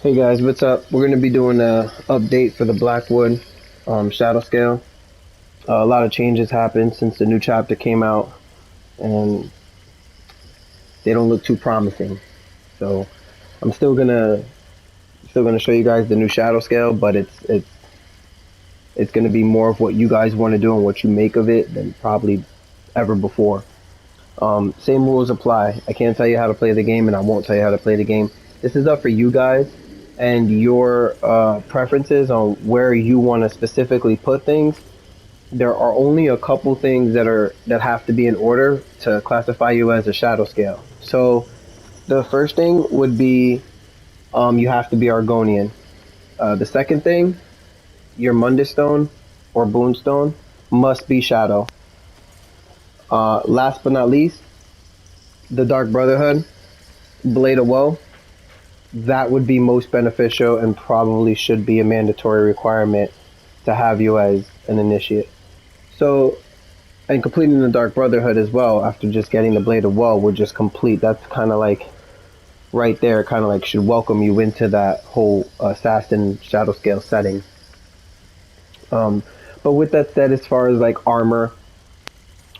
Hey guys, what's up? We're going to be doing a update for the Blackwood Shadowscale. A lot of changes happened since the new chapter came out, and they don't look too promising. So I'm still gonna show you guys the new Shadowscale, but it's gonna be more of what you guys want to do and what you make of it than probably ever before. Same rules apply. I can't tell you how to play the game, and I won't tell you how to play the game. This is up for you guys and your preferences on where you want to specifically put things. There are only a couple things that have to be in order to classify you as a shadow scale. So the first thing would be you have to be Argonian. The second thing, your Mundus Stone or Boonstone must be Shadow. Last but not least, the Dark Brotherhood, Blade of Woe. That would be most beneficial and probably should be a mandatory requirement to have you as an initiate. So, and completing the Dark Brotherhood as well after just getting the Blade of Woe would just complete. That's kind of like right there, kind of like should welcome you into that whole assassin shadow scale setting. But with that said, as far as like armor,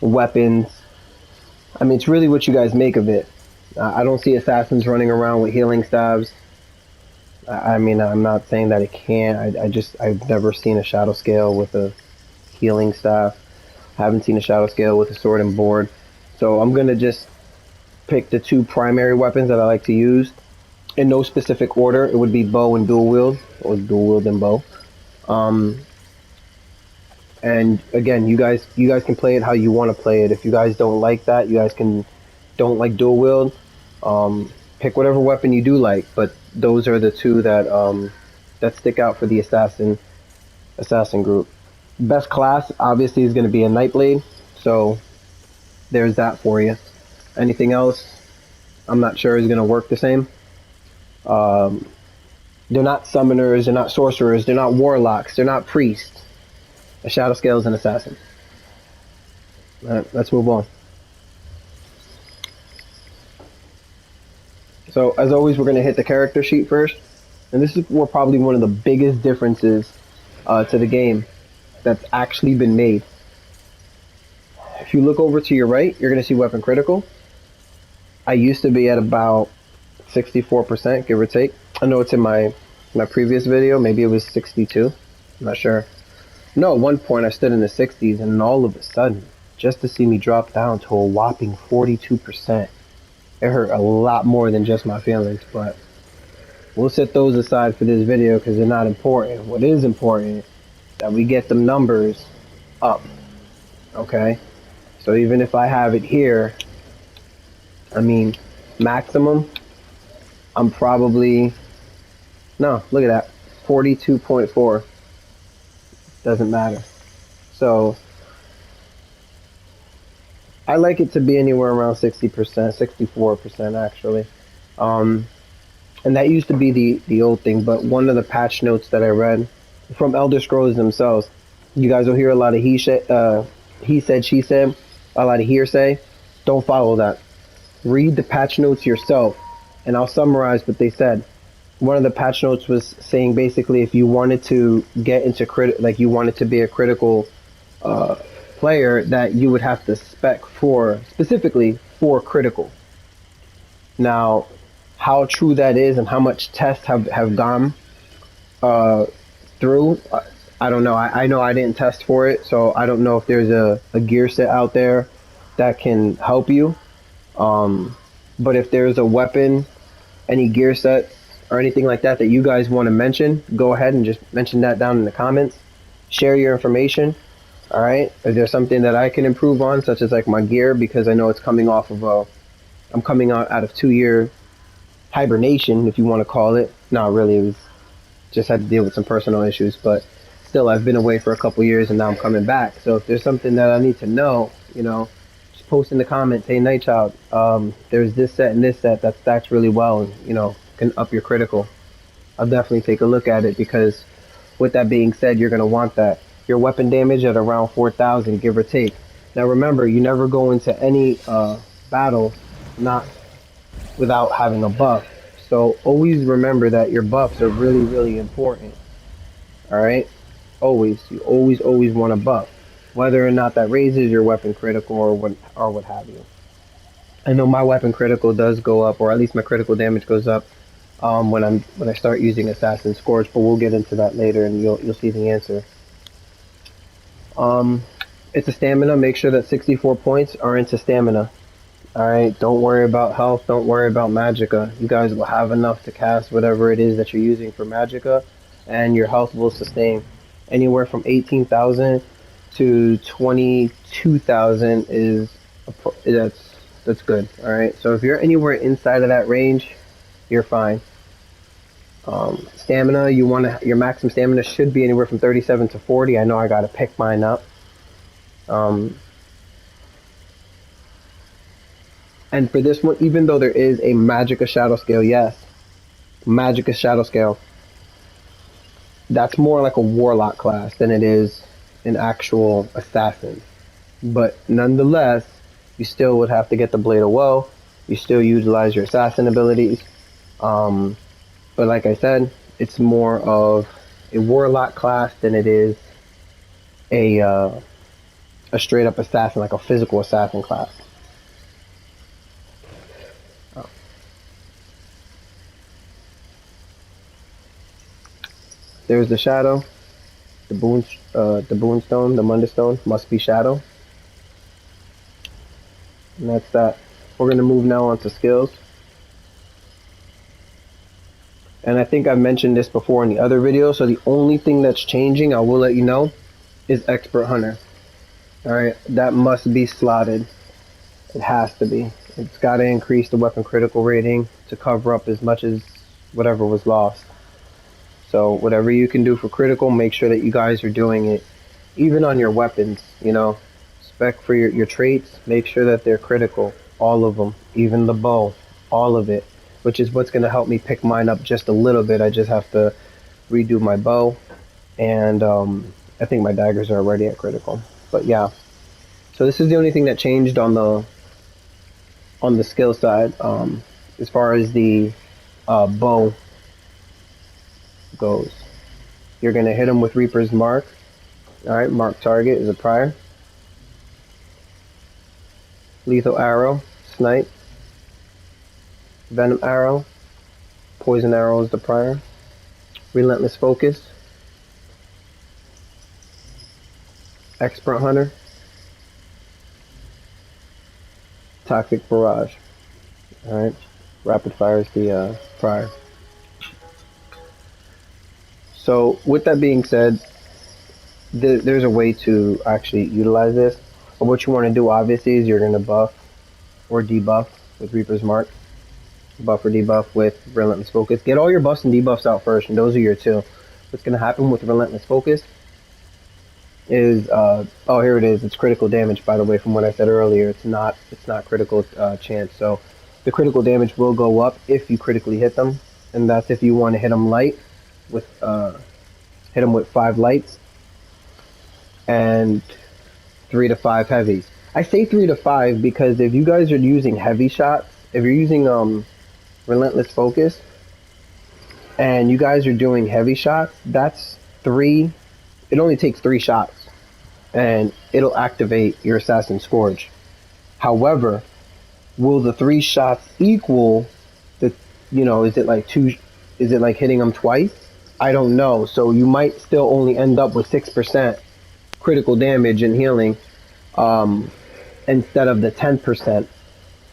weapons, I mean, it's really what you guys make of it. I don't see assassins running around with healing staves. I mean, I'm not saying that it can't. I've never seen a shadow scale with a healing staff. I haven't seen a shadow scale with a sword and board. So I'm gonna just pick the two primary weapons that I like to use in no specific order. It would be bow and dual wield, or dual wield and bow. And again, you guys can play it how you want to play it. If you guys don't like that, you guys don't like dual wield. Pick whatever weapon you do like, but those are the two that stick out for the assassin group. Best class obviously is going to be a Nightblade, so there's that for you. Anything else, I'm not sure is going to work the same. They're not summoners, they're not sorcerers, they're not warlocks, they're not priests. A shadow scale is an assassin. Alright, let's move on. So as always, we're going to hit the character sheet first, and this is where probably one of the biggest differences to the game that's actually been made. If you look over to your right, you're going to see weapon critical. I used to be at about 64%, give or take. I know it's in my previous video, maybe it was 62, I'm not sure. No, at one point I stood in the 60s, and all of a sudden, just to see me drop down to a whopping 42%, it hurt a lot more than just my feelings, but we'll set those aside for this video because they're not important. What is important is that we get them numbers up, okay? So even if I have it here, I mean, maximum, I'm probably, no, look at that, 42.4. Doesn't matter. So I like it to be anywhere around 60%, 64% actually. And that used to be the old thing, but one of the patch notes that I read from Elder Scrolls themselves, you guys will hear a lot of he said, she said, a lot of hearsay. Don't follow that. Read the patch notes yourself, and I'll summarize what they said. One of the patch notes was saying basically if you wanted to get into like you wanted to be a critical player, that you would have to spec specifically for critical. Now, how true that is and how much tests have gone through, I don't know. I know I didn't test for it, so I don't know if there's a gear set out there that can help you. But if there's a weapon, any gear set, or anything like that you guys want to mention, go ahead and just mention that down in the comments. Share your information. All right. If there's something that I can improve on, such as like my gear, because I know it's coming off of I'm coming out of 2-year hibernation, if you want to call it. Not really. It was just had to deal with some personal issues, but still, I've been away for a couple years and now I'm coming back. So if there's something that I need to know, just post in the comments. Hey, Nightchild, there's this set and this set that stacks really well, and can up your critical. I'll definitely take a look at it, because with that being said, you're going to want that. Your weapon damage at around 4,000, give or take. Now remember, you never go into any battle not without having a buff. So always remember that your buffs are really, really important. Alright? Always. You always want to buff. Whether or not that raises your weapon critical or what have you. I know my weapon critical does go up, or at least my critical damage goes up when I start using Assassin's Scourge, but we'll get into that later and you'll see the answer. It's a stamina. Make sure that 64 points are into stamina. Alright, don't worry about health, don't worry about magicka. You guys will have enough to cast whatever it is that you're using for magicka, and your health will sustain. Anywhere from 18,000 to 22,000 is that's good. Alright, so if you're anywhere inside of that range, you're fine. Stamina, your maximum stamina should be anywhere from 37 to 40. I know I gotta pick mine up. And for this one, even though there is a Magicka Shadowscale, yes, Magicka Shadowscale, that's more like a Warlock class than it is an actual Assassin. But nonetheless, you still would have to get the Blade of Woe. You still utilize your Assassin abilities. But like I said, it's more of a Warlock class than it is a straight up Assassin, like a physical Assassin class. There's the Shadow, the Boonstone, the Mundstone must be Shadow. And that's that. We're going to move now on to skills. And I think I've mentioned this before in the other video, so the only thing that's changing, I will let you know, is Expert Hunter. Alright, that must be slotted. It has to be. It's got to increase the weapon critical rating to cover up as much as whatever was lost. So whatever you can do for critical, make sure that you guys are doing it. Even on your weapons, you know, spec for your traits, make sure that they're critical. All of them, even the bow, all of it. Which is what's going to help me pick mine up just a little bit. I just have to redo my bow. And I think my daggers are already at critical. But yeah. So this is the only thing that changed on the skill side. As far as the bow goes. You're going to hit him with Reaper's Mark. Alright, mark target is a prior. Lethal Arrow, Snipe. Venom Arrow, Poison Arrow is the prior. Relentless Focus. Expert Hunter. Toxic Barrage. Alright, Rapid Fire is the prior. So with that being said, there's a way to actually utilize this. But what you want to do obviously is you're going to buff or debuff with Reaper's Mark. Buff or debuff with Relentless Focus. Get all your buffs and debuffs out first, and those are your two. What's going to happen with Relentless Focus is, oh, here it is. It's critical damage, by the way, from what I said earlier. It's not critical chance. So the critical damage will go up if you critically hit them, and that's if you want to hit them light. Hit them with 5 lights and 3 to 5 heavies. I say 3 to 5 because if you guys are using heavy shots, if you're using Relentless Focus and you guys are doing heavy shots, that's 3. It only takes 3 shots and it'll activate your Assassin's Scourge. However, will the 3 shots equal the, you know, is it like hitting them twice? I don't know. So you might still only end up with 6% critical damage and healing instead of the 10%.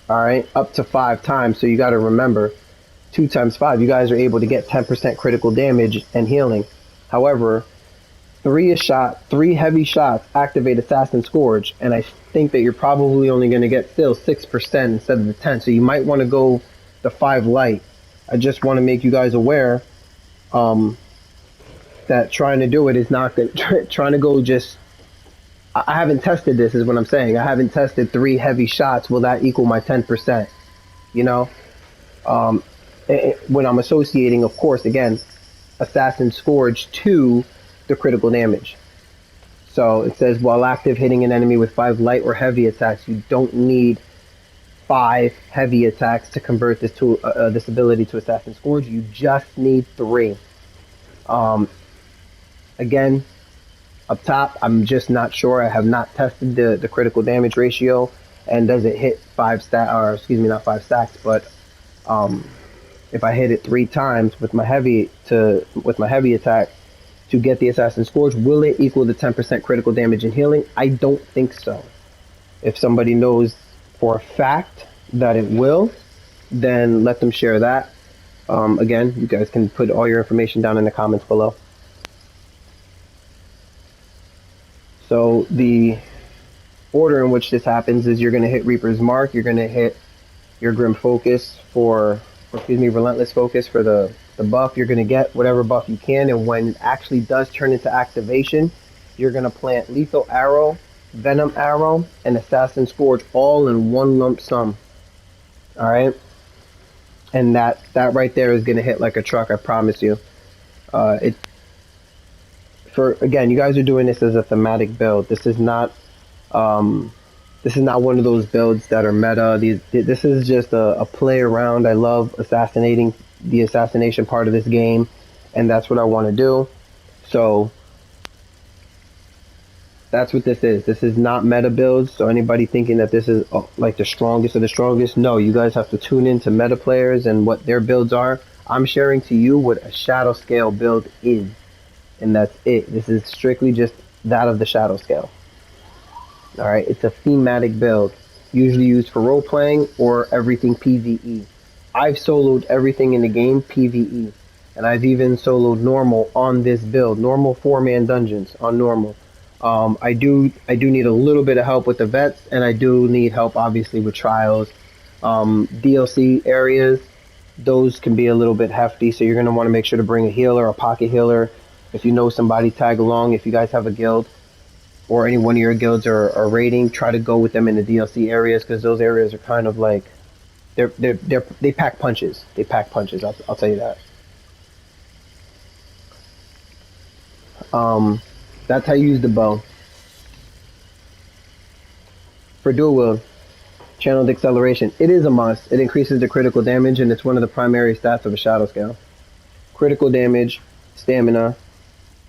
Alright, up to 5 times. So you got to remember, 2 times 5, you guys are able to get 10% critical damage and healing. However, 3 heavy shots activate Assassin's Scourge, and I think that you're probably only going to get still 6% instead of the 10. So you might want to go the 5 light. I just want to make you guys aware that trying to do it is not good. Trying to go just, I haven't tested this is what I'm saying. I haven't tested 3 heavy shots. Will that equal my 10%? You know, when I'm associating, of course, again, Assassin's Scourge to the critical damage. So it says while active, hitting an enemy with 5 light or heavy attacks, you don't need 5 heavy attacks to convert this to this ability to Assassin's Scourge. You just need 3. Um, Again, up top, I'm just not sure. I have not tested the critical damage ratio, and does it hit 5 stat, or excuse me, not 5 stacks, but um, if I hit it 3 times with my heavy attack to get the Assassin's Scourge, will it equal the 10% critical damage and healing? I don't think so. If somebody knows for a fact that it will, then let them share that. Again, you guys can put all your information down in the comments below. So the order in which this happens is you're going to hit Reaper's Mark, you're going to hit your Grim Focus Relentless Focus for the buff. You're going to get whatever buff you can, and when it actually does turn into activation, you're going to plant Lethal Arrow, Venom Arrow, and Assassin's Scourge all in one lump sum. Alright? And that right there is going to hit like a truck, I promise you. Again, you guys are doing this as a thematic build. This is not one of those builds that are meta. This is just a play around. I love the assassination part of this game, and that's what I want to do. So that's what this is. This is not meta builds. So anybody thinking that this is like the strongest of the strongest, no, you guys have to tune into meta players and what their builds are. I'm sharing to you what a Shadowscale build is, and that's it. This is strictly just that of the Shadowscale. Alright, it's a thematic build, usually used for role-playing or everything PvE. I've soloed everything in the game PvE, and I've even soloed normal on this build, normal 4-man dungeons on normal. I do need a little bit of help with the vets, and I do need help obviously with trials. DLC areas, those can be a little bit hefty, so you're going to want to make sure to bring a healer, a pocket healer. If you know somebody, tag along. If you guys have a guild, or any one of your guilds are raiding, try to go with them in the DLC areas, because those areas are kind of like they pack punches. They pack punches. I'll tell you that. That's how you use the bow. For dual wield, channeled acceleration. It is a must. It increases the critical damage, and it's one of the primary stats of a Shadowscale. Critical damage, stamina,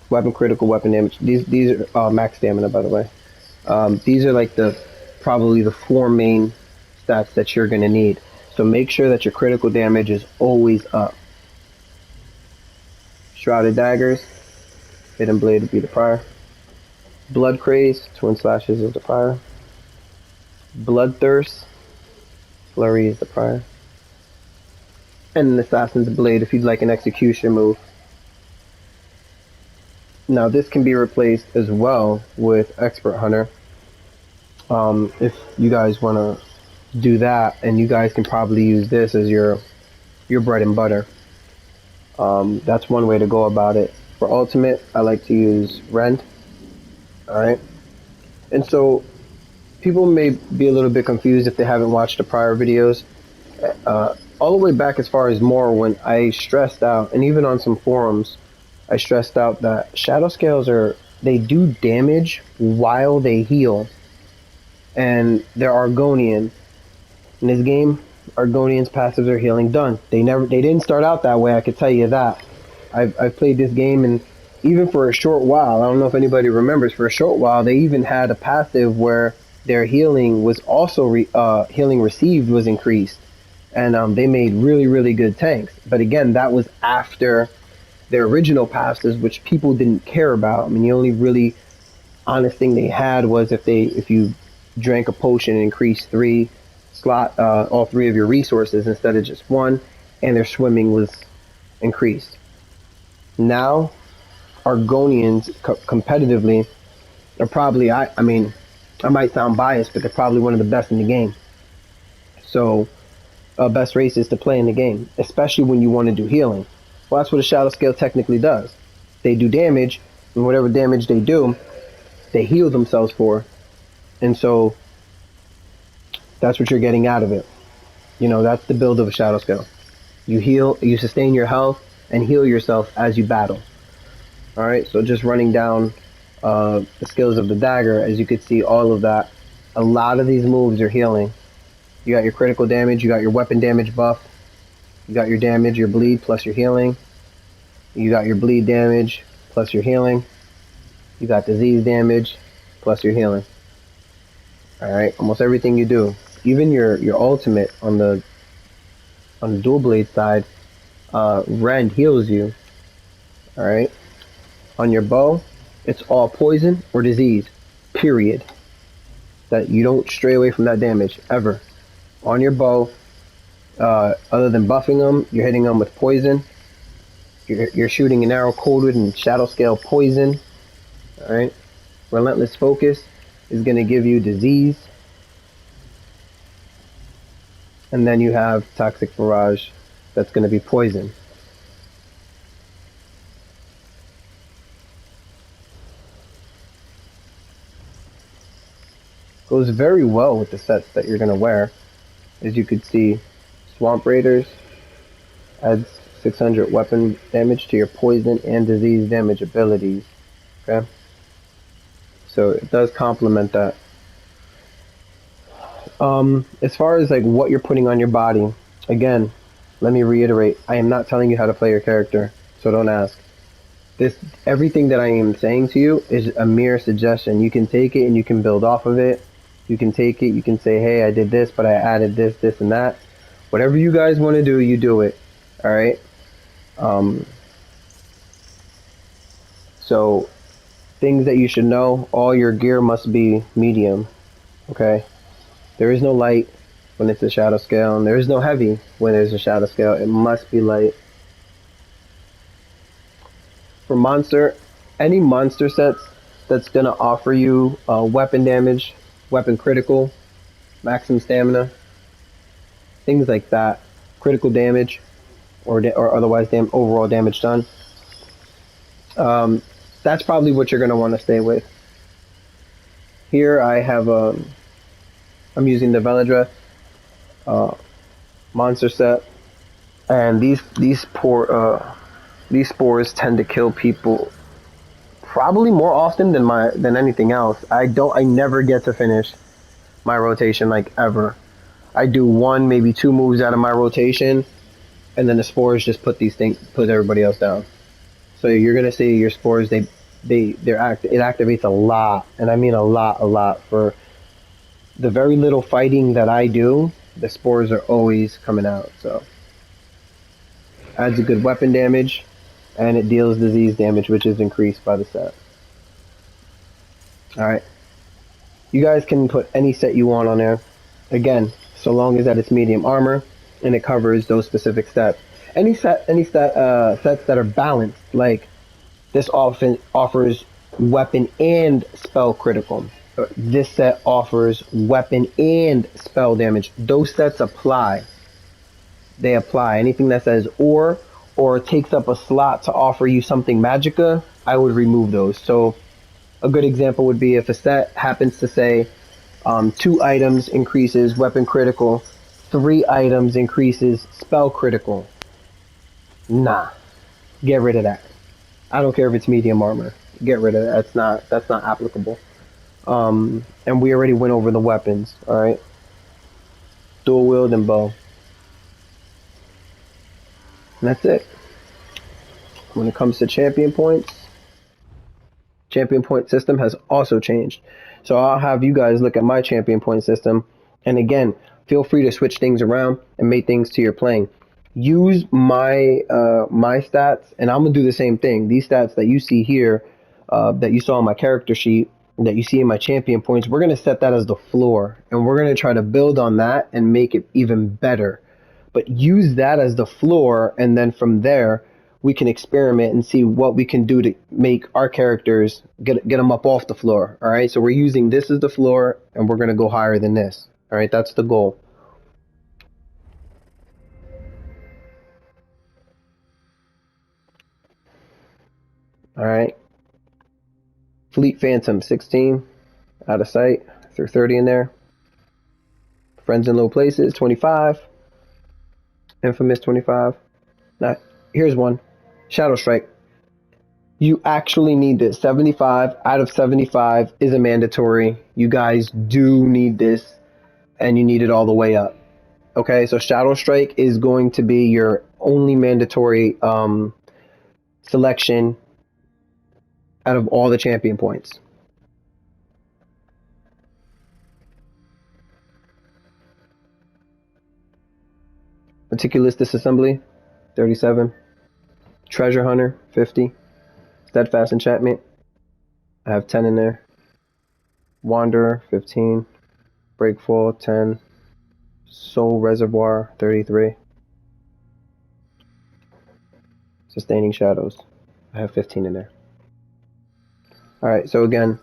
weapon critical, weapon damage. These are max stamina, by the way. These are like probably the 4 main stats that you're gonna need. So make sure that your critical damage is always up. Shrouded daggers, hidden blade would be the prior. Blood craze, twin slashes is the prior. Bloodthirst, flurry is the prior. And an assassin's blade if you'd like an execution move. Now this can be replaced as well with Expert Hunter. If you guys want to do that, and you guys can probably use this as your bread and butter. That's one way to go about it. For ultimate, I like to use Rend. Alright? And so, people may be a little bit confused if they haven't watched the prior videos. All the way back as far as Morrowind, I stressed out, and even on some forums, I stressed out that Shadowscales they do damage while they heal. And they're Argonian. In this game, Argonian's passives are healing done. They didn't start out that way, I could tell you that. I've played this game, and even for a short while, I don't know if anybody remembers, for a short while, they even had a passive where their healing was also, healing received was increased. And they made really, really good tanks. But again, that was after their original passives, which people didn't care about. I mean, the only really honest thing they had was if you drank a potion and increased all 3 of your resources instead of just 1, and their swimming was increased. Now, Argonians competitively are probably, I mean, I might sound biased, but they're probably one of the best in the game. So, best races to play in the game, especially when you want to do healing. Well, that's what a Shadowscale technically does. They do damage, and whatever damage they do, they heal themselves for. And so, that's what you're getting out of it. You know, that's the build of a Shadowscale. You heal, you sustain your health, and heal yourself as you battle. Alright, so just running down the skills of the dagger, as you can see, all of that. A lot of these moves are healing. You got your critical damage, you got your weapon damage buff, you got your damage, your bleed plus your healing, you got your bleed damage plus your healing, you got disease damage plus your healing. Alright, almost everything you do. Even your ultimate on the dual blade side, rend heals you. Alright? On your bow, it's all poison or disease. Period. That you don't stray away from that damage ever. On your bow, other than buffing them, you're hitting them with poison. You're shooting an arrow coated in Shadowscale poison. Alright? Relentless Focus is going to give you disease. And then you have Toxic Barrage that's going to be poison. Goes very well with the sets that you're going to wear. As you could see, Swamp Raiders adds 600 weapon damage to your poison and disease damage abilities. Okay? So it does complement that. As far as like what you're putting on your body, again, let me reiterate, I am not telling you how to play your character, so don't ask. Everything that I am saying to you is a mere suggestion. You can take it and you can build off of it. You can take it, you can say, hey, I did this, but I added this, this, and that. Whatever you guys want to do, you do it. Alright? So, things that you should know, all your gear must be medium. Okay? There is no light when it's a shadow scale, and there is no heavy when there's a shadow scale. It must be light. For monster, any monster sets that's going to offer you weapon damage, weapon critical, maximum stamina, things like that, critical damage, or otherwise overall damage done. That's probably what you're going to want to stay with. Here I have I'm using the Veladra monster set, and these spores tend to kill people probably more often than anything else. I never get to finish my rotation like ever. I do one, maybe two moves out of my rotation, and then the spores just put everybody else down. So you're gonna see your spores, it activates a lot, and I mean a lot. For the very little fighting that I do, the spores are always coming out. So adds a good weapon damage, and it deals disease damage, which is increased by the set. All right, you guys can put any set you want on there. Again, so long as that it's medium armor and it covers those specific stats. Any sets that are balanced, like this often offers weapon and spell critical. This set offers weapon and spell damage. Those sets apply. They apply. Anything that says or takes up a slot to offer you something magica, I would remove those. So a good example would be if a set happens to say 2 items increases weapon critical, 3 items increases spell critical. Nah, get rid of that. I don't care if it's medium armor. Get rid of it. That's not applicable. And we already went over the weapons. All right. Dual wield and bow. And that's it. When it comes to champion points, champion point system has also changed. So I'll have you guys look at my champion point system. And again, feel free to switch things around and make things to your playing. Use my stats, and I'm gonna do the same thing. These stats that you see here, that you saw on my character sheet, that you see in my champion points, we're gonna set that as the floor, and we're gonna try to build on that and make it even better. But use that as the floor, and then from there we can experiment and see what we can do to make our characters get them up off the floor. All right, so we're using this as the floor, and we're gonna go higher than this. All right, that's the goal. All right. Fleet Phantom 16, out of sight, through 30 in there. Friends in Low Places 25. Infamous 25. Now, here's one. Shadow Strike. You actually need this. 75 out of 75 is a mandatory. You guys do need this. and you need it all the way up. Okay, so Shadow Strike is going to be your only mandatory selection out of all the champion points. Meticulous Disassembly, 37. Treasure Hunter, 50. Steadfast Enchantment, I have 10 in there. Wanderer, 15. Breakfall, 10. Soul Reservoir, 33. Sustaining Shadows, I have 15 in there. Alright, so again,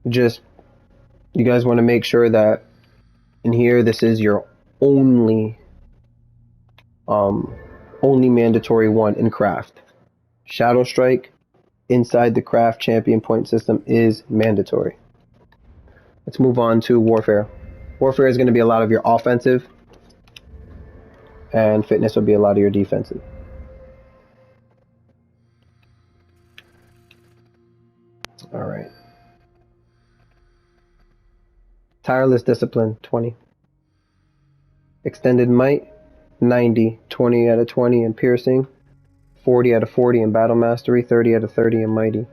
just you guys want to make sure that in here this is your only mandatory one in craft. Shadow Strike inside the craft champion point system is mandatory. Let's move on to Warfare. Warfare is going to be a lot of your offensive, and Fitness will be a lot of your defensive. Alright. Tireless Discipline, 20. Extended Might, 90. 20 out of 20 in Piercing, 40 out of 40 in Battle Mastery, 30 out of 30 in Mighty.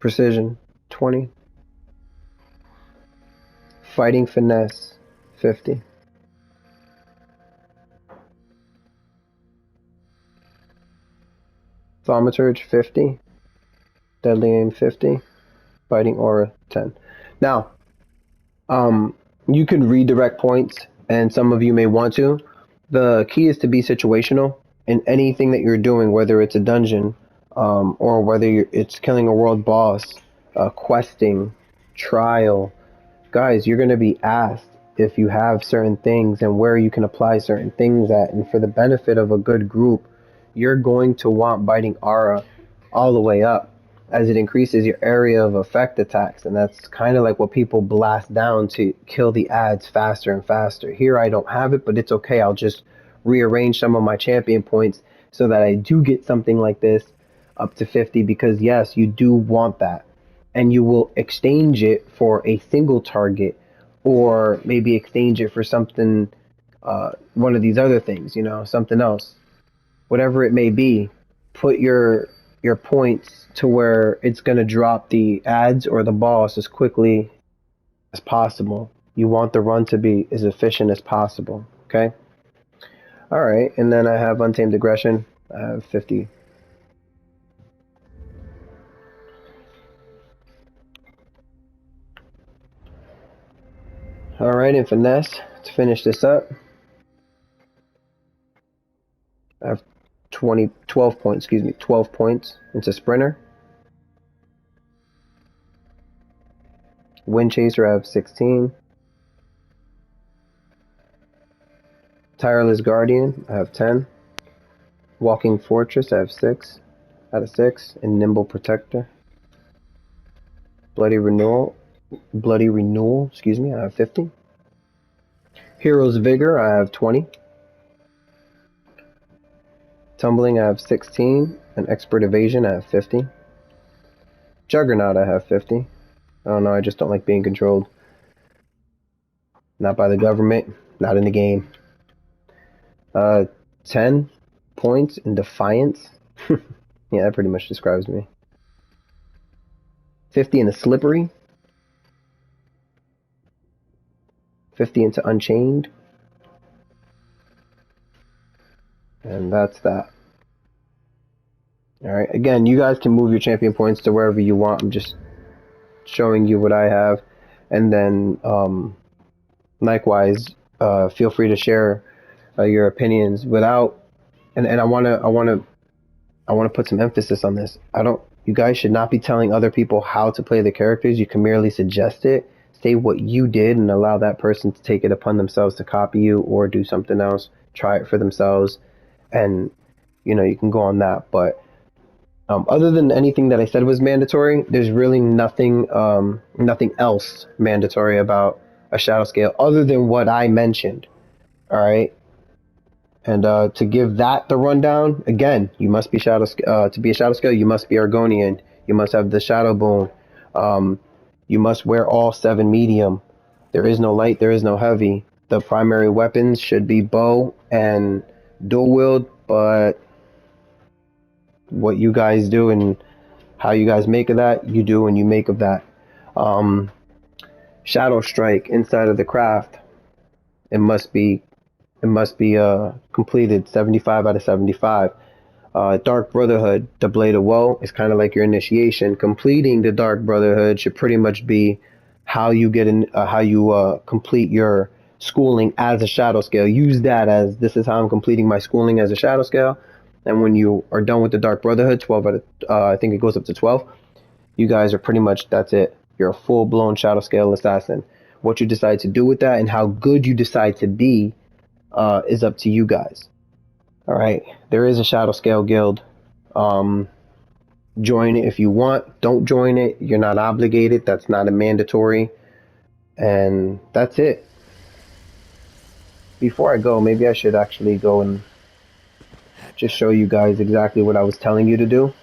Precision, 20. Fighting Finesse, 50. Thaumaturge, 50. Deadly Aim, 50. Fighting Aura, 10. Now, you can redirect points, and some of you may want to. The key is to be situational in anything that you're doing, whether it's a dungeon, or whether it's killing a world boss, questing, trial. Guys, you're going to be asked if you have certain things and where you can apply certain things at, and for the benefit of a good group, you're going to want Biting Aura all the way up, as it increases your area of effect attacks, and that's kind of like what people blast down to kill the ads faster and faster. Here I don't have it, but it's okay. I'll just rearrange some of my champion points so that I do get something like this up to 50, because yes, you do want that, and you will exchange it for a single target, or maybe exchange it for something, one of these other things, something else, whatever it may be. Put your points to where it's going to drop the ads or the boss as quickly as possible. You want the run to be as efficient as possible. Okay. All right, and then I have Untamed Aggression. I have 50. All right, and Finesse, to finish this up, I have 12 points into Sprinter. Wind Chaser, I have 16. Tireless Guardian, I have 10. Walking Fortress, I have 6 out of 6. And Nimble Protector. Bloody Renewal, I have 50. Hero's Vigor, I have 20. Tumbling, I have 16. And Expert Evasion, I have 50. Juggernaut, I have 50. I don't know, I just don't like being controlled. Not by the government, not in the game. 10 points in Defiance. Yeah, that pretty much describes me. 50 into Slippery. 50 into Unchained. And that's that. Alright, again, you guys can move your champion points to wherever you want. I'm just showing you what I have. And then, likewise, feel free to share your opinions without, and I want to put some emphasis on this. You guys should not be telling other people how to play the characters. You can merely suggest it, say what you did, and allow that person to take it upon themselves to copy you or do something else, try it for themselves, and you can go on that. But other than anything that I said was mandatory, there's really nothing else mandatory about a Shadowscale other than what I mentioned. All right. And to give that the rundown, again, you must be to be a Shadowscale, you must be Argonian. You must have the Shadow Bone. You must wear all 7 medium. There is no light, there is no heavy. The primary weapons should be bow and dual wield, but what you guys do and how you guys make of that, you do and you make of that. Shadow strike inside of the craft. It must be completed 75 out of 75. Dark Brotherhood, the Blade of Woe, is kind of like your initiation. Completing the Dark Brotherhood should pretty much be how you get in, how you complete your schooling as a Shadowscale. Use that as this is how I'm completing my schooling as a Shadowscale. And when you are done with the Dark Brotherhood, 12 out of I think it goes up to 12. You guys are pretty much that's it. You're a full-blown Shadowscale assassin. What you decide to do with that and how good you decide to be is up to you guys. All right, there is a Shadowscale guild. Join it if you want. Don't join it. You're not obligated. That's not a mandatory. And that's it. Before I go, maybe I should actually go and just show you guys exactly what I was telling you to do.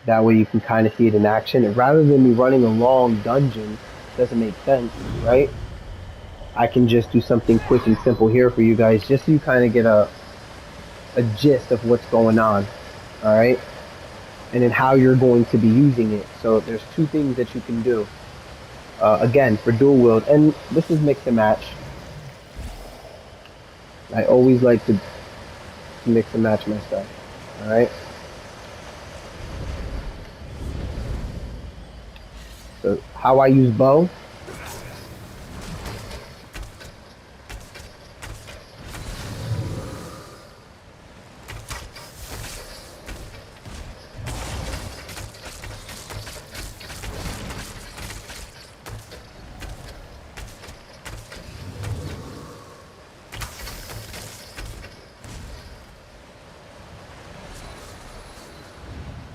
That way you can kind of see it in action. And rather than me running a long dungeon, doesn't make sense, right? I can just do something quick and simple here for you guys, just so you kind of get a gist of what's going on, all right? And then how you're going to be using it. So there's 2 things that you can do. Again, for dual wield, and this is mix and match. I always like to mix and match my stuff, all right? So how I use bow.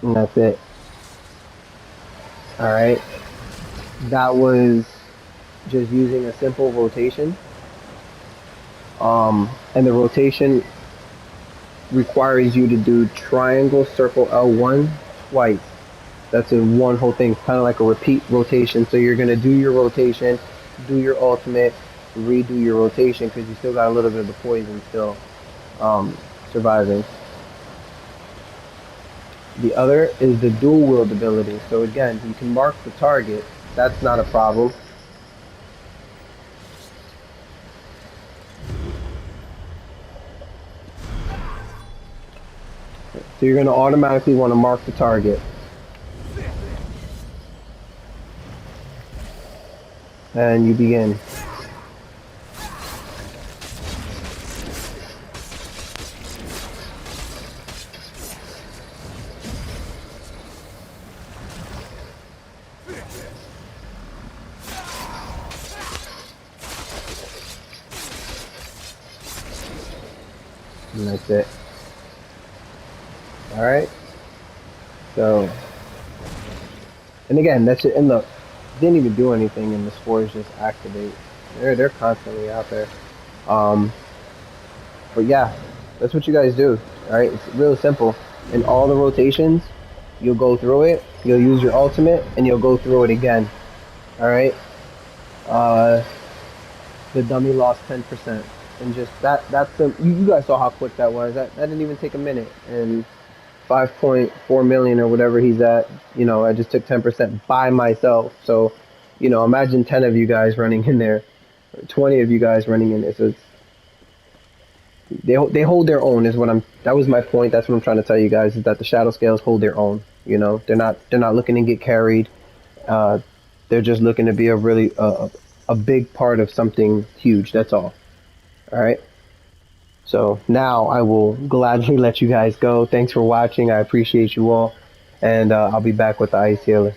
And that's it. All right. That was just using a simple rotation. And the rotation requires you to do triangle, circle, L1 twice. That's in one whole thing. It's kind of like a repeat rotation. So you're going to do your rotation, do your ultimate, redo your rotation because you still got a little bit of the poison still surviving. The other is the dual wield ability. So again, you can mark the target. That's not a problem. So you're going to automatically want to mark the target. And you begin. And that's it. Alright? So, and again, that's it. And look, didn't even do anything, and the spores just activate. They're constantly out there. But yeah, that's what you guys do. Alright? It's real simple. In all the rotations, you'll go through it, you'll use your ultimate, and you'll go through it again. Alright? The dummy lost 10%. And just that's the you guys saw how quick that was. That didn't even take a minute. And 5.4 million or whatever he's at, you know, I just took 10% by myself. So, you know, imagine 10 of you guys running in there, 20 of you guys running in there. So it's, they hold their own is what that was my point. That's what I'm trying to tell you guys is that the Shadowscales hold their own. You know, they're not looking to get carried. They're just looking to be a big part of something huge. That's all. All right. So now I will gladly let you guys go. Thanks for watching. I appreciate you all. And I'll be back with the Ice Healer.